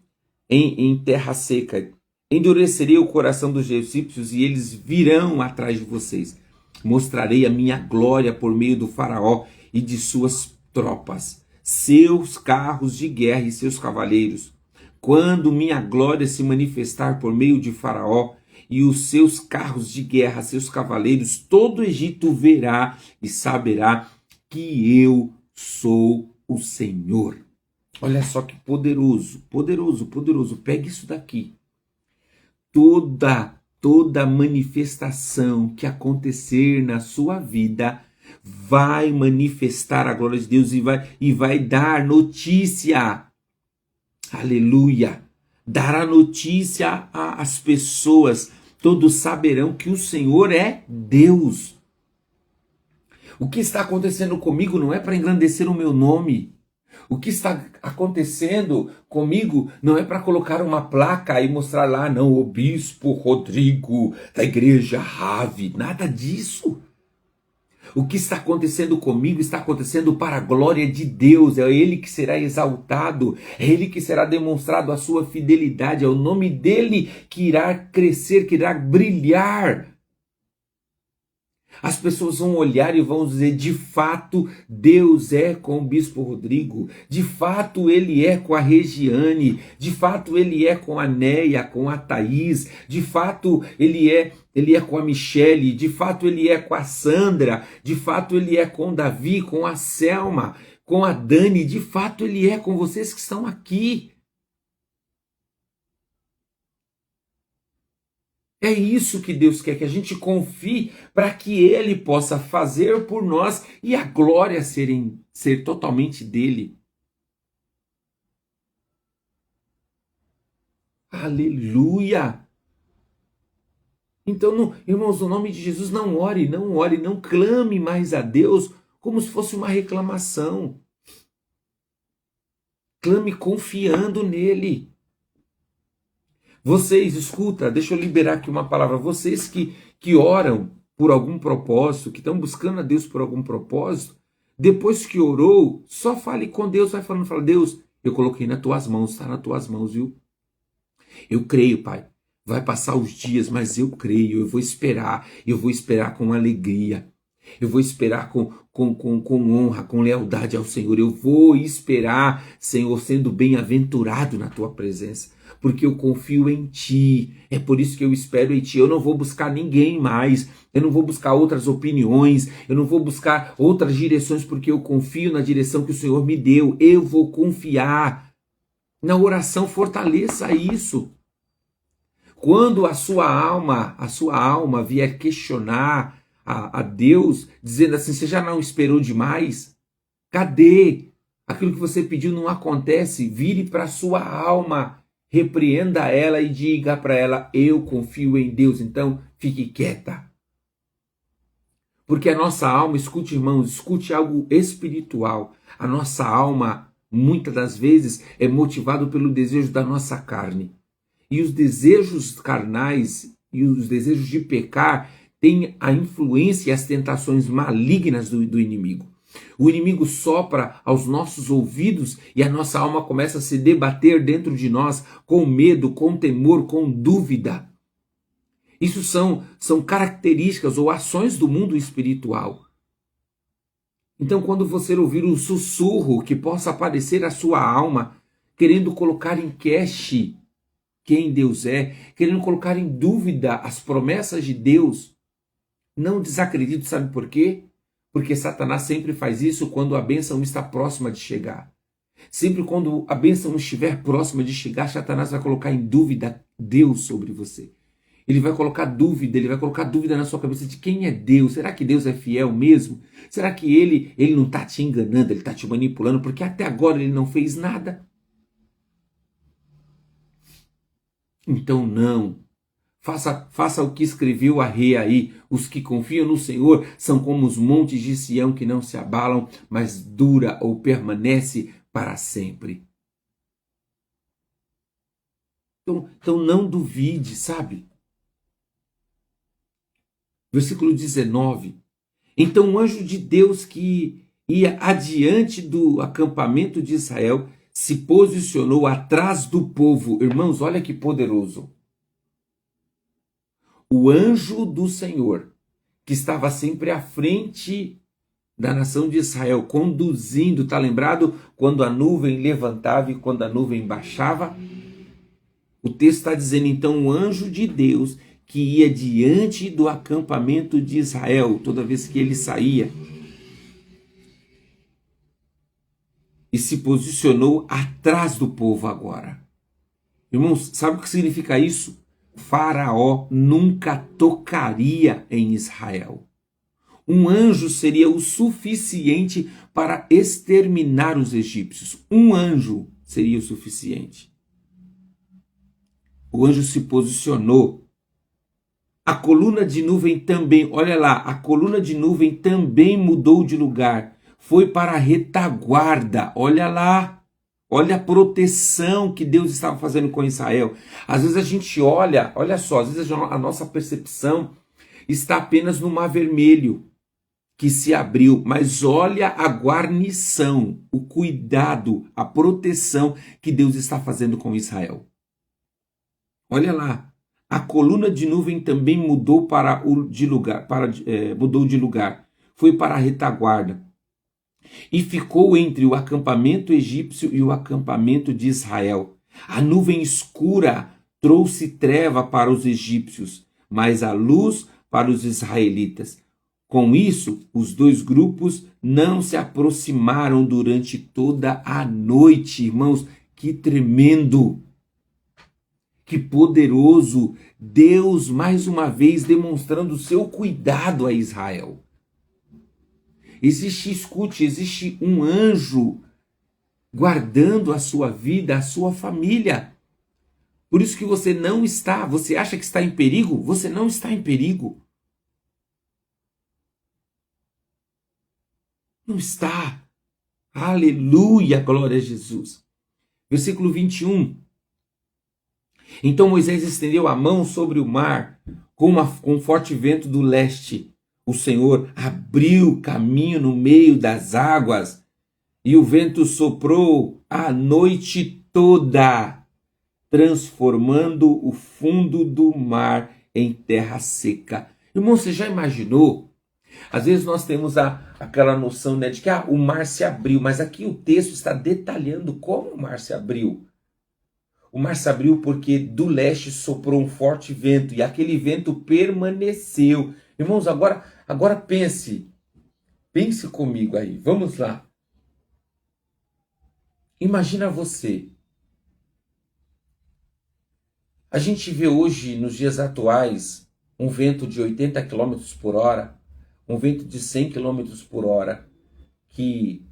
em terra seca, endurecerei o coração dos egípcios e eles virão atrás de vocês. Mostrarei a minha glória por meio do faraó e de suas tropas, seus carros de guerra e seus cavaleiros. Quando minha glória se manifestar por meio de faraó e os seus carros de guerra, seus cavaleiros, todo o Egito verá e saberá que eu sou o Senhor. Olha só que poderoso, poderoso, poderoso. Pegue isso daqui. Toda manifestação que acontecer na sua vida vai manifestar a glória de Deus e vai dar notícia. Aleluia. Dará notícia às pessoas. Todos saberão que o Senhor é Deus. O que está acontecendo comigo não é para engrandecer o meu nome. O que está acontecendo comigo não é para colocar uma placa e mostrar lá, não, o bispo Rodrigo da igreja Rave. Nada disso. O que está acontecendo comigo está acontecendo para a glória de Deus. É Ele que será exaltado, é Ele que será demonstrado a sua fidelidade, é o nome dEle que irá crescer, que irá brilhar. As pessoas vão olhar e vão dizer, de fato, Deus é com o bispo Rodrigo, de fato ele é com a Regiane, de fato ele é com a Neia, com a Thaís, de fato ele é com a Michele, de fato ele é com a Sandra, de fato ele é com o Davi, com a Selma, com a Dani, de fato ele é com vocês que estão aqui. É isso que Deus quer, que a gente confie para que Ele possa fazer por nós e a glória ser totalmente dEle. Aleluia! Então, irmãos, no nome de Jesus, não ore, não clame mais a Deus como se fosse uma reclamação. Clame confiando nele. Vocês, escuta, deixa eu liberar aqui uma palavra. Vocês que oram por algum propósito, que estão buscando a Deus por algum propósito, depois que orou, só fale com Deus, vai falando, fala, Deus, eu coloquei nas tuas mãos, está nas tuas mãos, viu? Eu creio, Pai. Vai passar os dias, mas eu creio, eu vou esperar com alegria. Eu vou esperar com honra, com lealdade ao Senhor. Eu vou esperar, Senhor, sendo bem-aventurado na tua presença, porque eu confio em ti. É por isso que eu espero em ti. Eu não vou buscar ninguém mais. Eu não vou buscar outras opiniões. Eu não vou buscar outras direções, porque eu confio na direção que o Senhor me deu. Eu vou confiar. Na oração, fortaleça isso. Quando a sua alma vier questionar a Deus, dizendo assim, você já não esperou demais? Cadê? Aquilo que você pediu não acontece. Vire para a sua alma, repreenda ela e diga para ela, eu confio em Deus, então fique quieta. Porque a nossa alma, escute irmãos, escute algo espiritual. A nossa alma, muitas das vezes, é motivada pelo desejo da nossa carne. E os desejos carnais e os desejos de pecar têm a influência e as tentações malignas do inimigo. O inimigo sopra aos nossos ouvidos e a nossa alma começa a se debater dentro de nós com medo, com temor, com dúvida. Isso são características ou ações do mundo espiritual. Então, quando você ouvir um sussurro que possa aparecer à sua alma, querendo colocar em queixa quem Deus é, querendo colocar em dúvida as promessas de Deus, não desacredite, sabe por quê? Porque Satanás sempre faz isso quando a bênção está próxima de chegar. Sempre quando a bênção estiver próxima de chegar, Satanás vai colocar em dúvida Deus sobre você. Ele vai colocar dúvida na sua cabeça de quem é Deus. Será que Deus é fiel mesmo? Será que ele não está te enganando, ele está te manipulando? Porque até agora ele não fez nada. Então não. Faça o que escreveu a Rei aí. Os que confiam no Senhor são como os montes de Sião que não se abalam, mas dura ou permanece para sempre. Então não duvide, sabe? Versículo 19. Então o anjo de Deus que ia adiante do acampamento de Israel se posicionou atrás do povo. Irmãos, olha que poderoso. O anjo do Senhor, que estava sempre à frente da nação de Israel, conduzindo, está lembrado? Quando a nuvem levantava e quando a nuvem baixava. O texto está dizendo, então, o anjo de Deus que ia diante do acampamento de Israel, toda vez que ele saía, e se posicionou atrás do povo agora. Irmãos, sabe o que significa isso? Faraó nunca tocaria em Israel. Um anjo seria o suficiente para exterminar os egípcios. Um anjo seria o suficiente. O anjo se posicionou. A coluna de nuvem também, olha lá, a coluna de nuvem também mudou de lugar. Foi para a retaguarda, olha lá. Olha a proteção que Deus estava fazendo com Israel. Às vezes a gente olha só, às vezes a nossa percepção está apenas no Mar Vermelho, que se abriu, mas olha a guarnição, o cuidado, a proteção que Deus está fazendo com Israel. Olha lá, a coluna de nuvem também mudou de lugar, foi para a retaguarda e ficou entre o acampamento egípcio e o acampamento de Israel. A nuvem escura trouxe treva para os egípcios, mas a luz para os israelitas. Com isso, os dois grupos não se aproximaram durante toda a noite. Irmãos, que tremendo! Que poderoso! Deus, mais uma vez, demonstrando o seu cuidado a Israel. Existe um anjo guardando a sua vida, a sua família. Por isso que você acha que está em perigo? Você não está em perigo. Não está. Aleluia, glória a Jesus. Versículo 21. Então Moisés estendeu a mão sobre o mar com um forte vento do leste. O Senhor abriu caminho no meio das águas e o vento soprou a noite toda, transformando o fundo do mar em terra seca. Irmão, você já imaginou? Às vezes nós temos aquela noção, né, de que o mar se abriu, mas aqui o texto está detalhando como o mar se abriu. O mar se abriu porque do leste soprou um forte vento e aquele vento permaneceu. Irmãos, agora pense comigo aí, vamos lá. Imagina você A gente vê hoje, nos dias atuais, um vento de 80 quilômetros por hora, um vento de 100 quilômetros por hora, que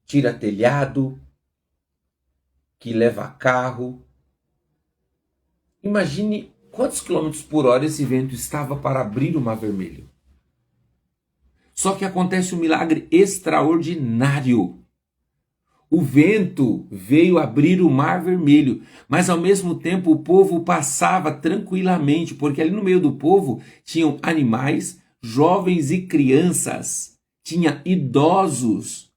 tira telhado, que leva carro. Imagine quantos quilômetros por hora esse vento estava para abrir o Mar Vermelho. Só que acontece um milagre extraordinário. O vento veio abrir o Mar Vermelho, mas ao mesmo tempo o povo passava tranquilamente, porque ali no meio do povo tinham animais, jovens e crianças, tinha idosos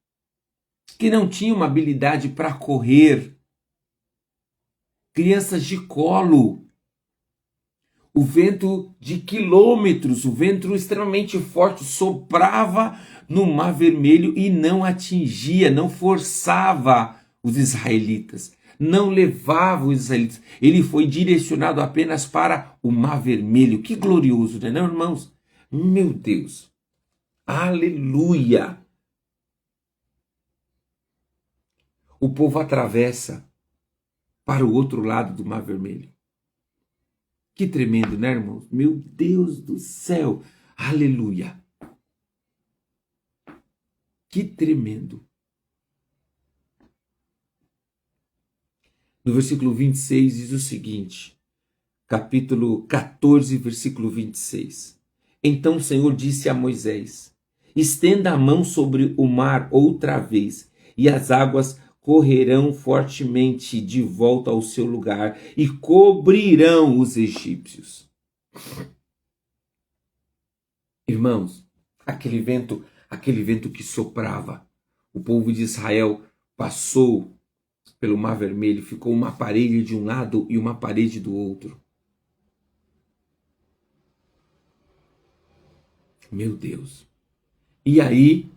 que não tinham uma habilidade para correr, crianças de colo. O vento de quilômetros, o vento extremamente forte, soprava no Mar Vermelho e não atingia, não forçava os israelitas, não levava os israelitas. Ele foi direcionado apenas para o Mar Vermelho. Que glorioso, né, não, irmãos? Meu Deus! Aleluia! O povo atravessa para o outro lado do Mar Vermelho. Que tremendo, né, irmãos? Meu Deus do céu! Aleluia! Que tremendo! No versículo 26 diz o seguinte, capítulo 14, versículo 26. Então o Senhor disse a Moisés: estenda a mão sobre o mar outra vez, e as águas correrão fortemente de volta ao seu lugar e cobrirão os egípcios. Irmãos, aquele vento que soprava, o povo de Israel passou pelo Mar Vermelho, ficou uma parede de um lado e uma parede do outro. Meu Deus. E aí,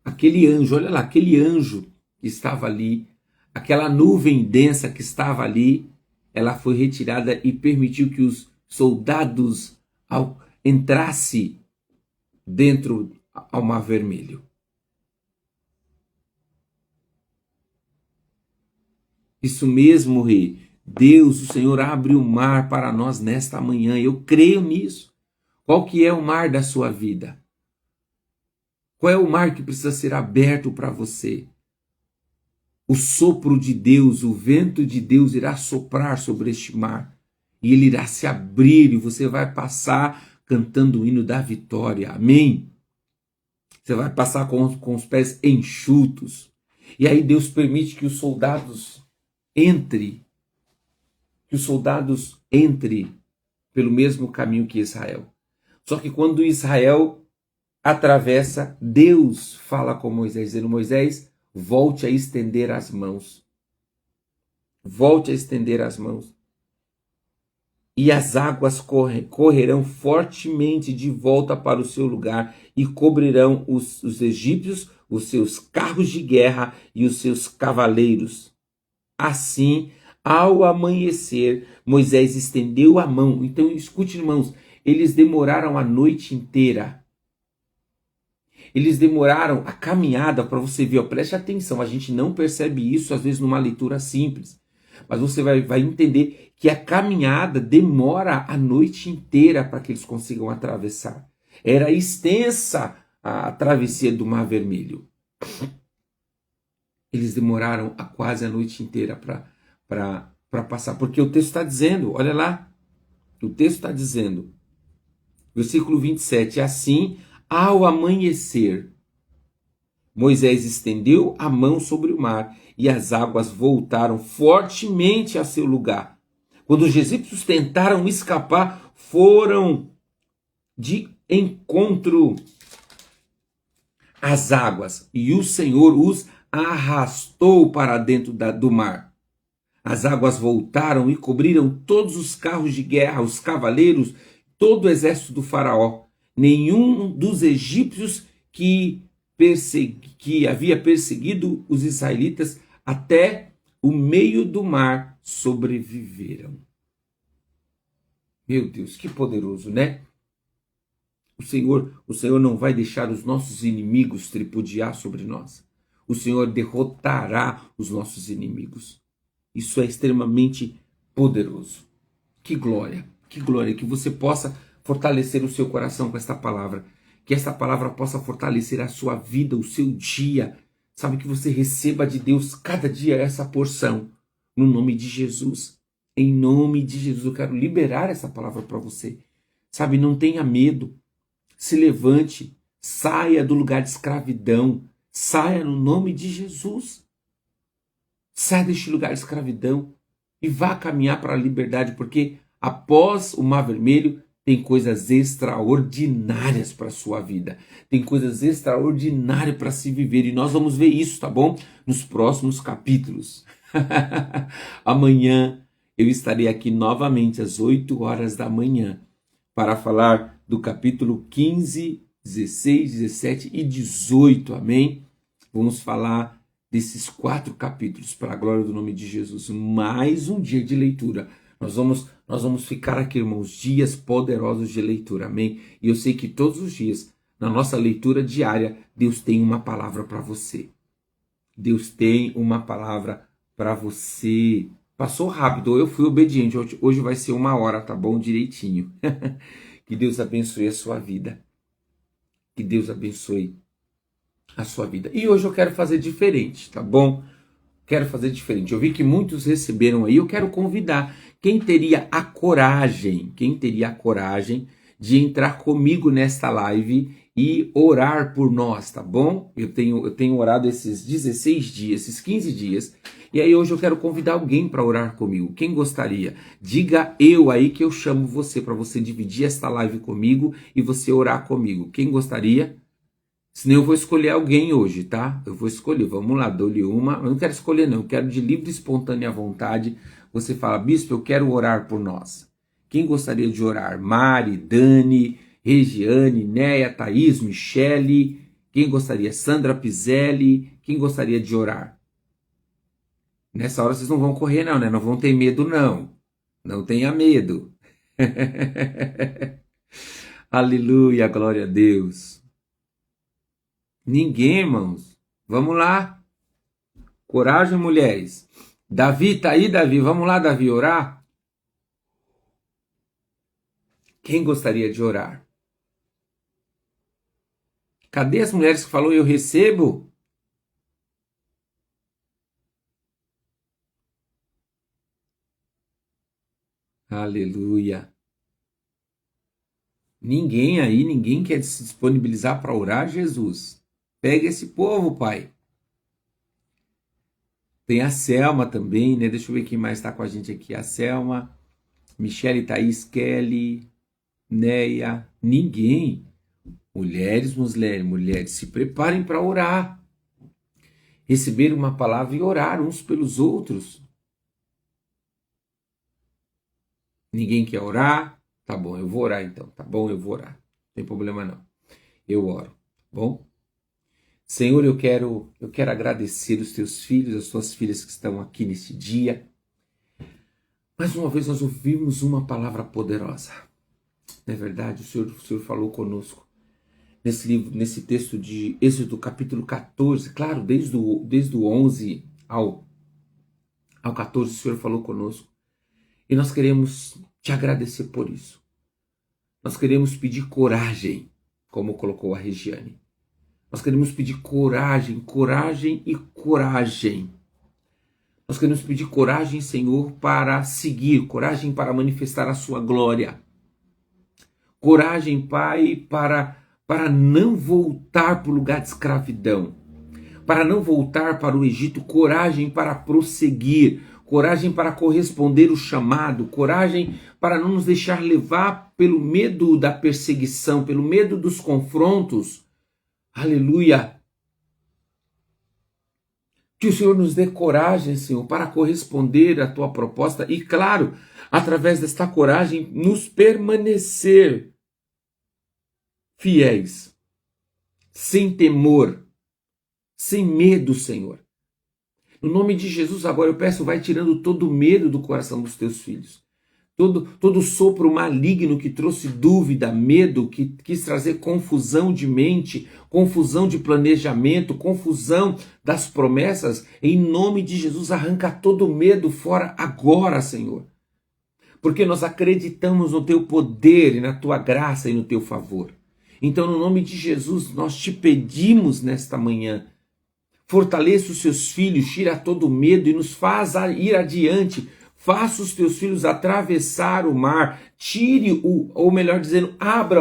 aquele anjo, olha lá, aquele anjo que estava ali, aquela nuvem densa que estava ali, ela foi retirada e permitiu que os soldados entrassem dentro ao Mar Vermelho. Isso mesmo, rei. Deus, o Senhor, abre o mar para nós nesta manhã. Eu creio nisso. Qual que é o mar da sua vida? Qual é o mar que precisa ser aberto para você? O sopro de Deus, o vento de Deus irá soprar sobre este mar. E ele irá se abrir e você vai passar cantando o hino da vitória. Amém? Você vai passar com os pés enxutos. E aí Deus permite que os soldados entrem pelo mesmo caminho que Israel. Só que quando Israel atravessa, Deus fala com Moisés, dizendo: Moisés, volte a estender as mãos. Volte a estender as mãos. E as águas correrão fortemente de volta para o seu lugar e cobrirão os egípcios, os seus carros de guerra e os seus cavaleiros. Assim, ao amanhecer, Moisés estendeu a mão. Então, escute, irmãos, eles demoraram a noite inteira. Eles demoraram a caminhada, para você ver, ó, preste atenção, a gente não percebe isso às vezes numa leitura simples, mas você vai entender que a caminhada demora a noite inteira para que eles consigam atravessar. Era extensa a travessia do Mar Vermelho. Eles demoraram quase a noite inteira para passar, porque o texto está dizendo, olha lá, o texto está dizendo, versículo 27, assim, ao amanhecer, Moisés estendeu a mão sobre o mar e as águas voltaram fortemente a seu lugar. Quando os egípcios tentaram escapar, foram de encontro às águas e o Senhor os arrastou para dentro do mar. As águas voltaram e cobriram todos os carros de guerra, os cavaleiros, todo o exército do faraó. Nenhum dos egípcios que havia perseguido os israelitas até o meio do mar sobreviveram. Meu Deus, que poderoso, né? O Senhor não vai deixar os nossos inimigos tripudiar sobre nós. O Senhor derrotará os nossos inimigos. Isso é extremamente poderoso. Que glória, que você possa fortalecer o seu coração com esta palavra, que esta palavra possa fortalecer a sua vida, o seu dia, sabe, que você receba de Deus cada dia essa porção, no nome de Jesus. Em nome de Jesus, eu quero liberar essa palavra para você. Sabe, não tenha medo, se levante, saia do lugar de escravidão, saia no nome de Jesus. Saia deste lugar de escravidão e vá caminhar para a liberdade, porque após o Mar Vermelho tem coisas extraordinárias para a sua vida. Tem coisas extraordinárias para se viver. E nós vamos ver isso, tá bom? Nos próximos capítulos. Amanhã eu estarei aqui novamente às 8 horas da manhã para falar do capítulo 15, 16, 17 e 18. Amém? Vamos falar desses 4 capítulos para a glória do nome de Jesus. Mais um dia de leitura. Nós vamos ficar aqui, irmãos, dias poderosos de leitura, amém? E eu sei que todos os dias, na nossa leitura diária, Deus tem uma palavra para você. Deus tem uma palavra para você. Passou rápido, eu fui obediente, hoje vai ser 1 hora, tá bom? Direitinho. Que Deus abençoe a sua vida. Que Deus abençoe a sua vida. E hoje eu quero fazer diferente, tá bom? Quero fazer diferente. Eu vi que muitos receberam aí, eu quero convidar. Quem teria a coragem de entrar comigo nesta live e orar por nós, tá bom? Eu tenho orado esses 16 dias, esses 15 dias, e aí hoje eu quero convidar alguém para orar comigo. Quem gostaria? Diga eu aí que eu chamo você, para você dividir esta live comigo e você orar comigo. Quem gostaria? Senão eu vou escolher alguém hoje, tá? Eu vou escolher, vamos lá, dou-lhe uma. Eu não quero escolher não, eu quero de livre e espontânea vontade. Você fala, bispo, eu quero orar por nós. Quem gostaria de orar? Mari, Dani, Regiane, Néia, Thaís, Michele. Quem gostaria? Sandra Pizelli. Quem gostaria de orar? Nessa hora vocês não vão correr não, né? Não vão ter medo não. Não tenha medo. Aleluia, glória a Deus. Ninguém, irmãos. Vamos lá. Coragem, mulheres. Davi, tá aí, Davi? Vamos lá, Davi, orar? Quem gostaria de orar? Cadê as mulheres que falou eu recebo? Aleluia. Ninguém aí, ninguém quer se disponibilizar para orar, Jesus. Pega esse povo, Pai. Tem a Selma também, né? Deixa eu ver quem mais está com a gente aqui. A Selma, Michele, Thaís, Kelly, Neia. Ninguém. Mulheres, se preparem para orar. Receber uma palavra e orar uns pelos outros. Ninguém quer orar? Tá bom, eu vou orar então. Tá bom, eu vou orar. Não tem problema não. Eu oro, tá bom? Senhor, eu quero agradecer os teus filhos, as tuas filhas que estão aqui neste dia. Mais uma vez nós ouvimos uma palavra poderosa. Não é verdade? O Senhor falou conosco nesse livro, nesse texto de Êxodo capítulo 14. Claro, desde o 11 ao 14 o Senhor falou conosco. E nós queremos te agradecer por isso. Nós queremos pedir coragem, como colocou a Regiane. Nós queremos pedir coragem, coragem e coragem. Nós queremos pedir coragem, Senhor, para seguir, coragem para manifestar a sua glória. Coragem, Pai, para não voltar para o lugar de escravidão, para não voltar para o Egito, coragem para prosseguir, coragem para corresponder o chamado, coragem para não nos deixar levar pelo medo da perseguição, pelo medo dos confrontos. Aleluia! Que o Senhor nos dê coragem, Senhor, para corresponder à tua proposta e, claro, através desta coragem, nos permanecer fiéis, sem temor, sem medo, Senhor. No nome de Jesus, agora eu peço, vai tirando todo o medo do coração dos teus filhos. Todo sopro maligno que trouxe dúvida, medo, que quis trazer confusão de mente, confusão de planejamento, confusão das promessas, em nome de Jesus, arranca todo medo fora agora, Senhor. porque nós acreditamos no teu poder e na tua graça e no teu favor. Então, no nome de Jesus, nós te pedimos nesta manhã, fortaleça os seus filhos, tira todo o medo e nos faz ir adiante. Faça os teus filhos atravessar o mar, tire ou melhor dizendo, abra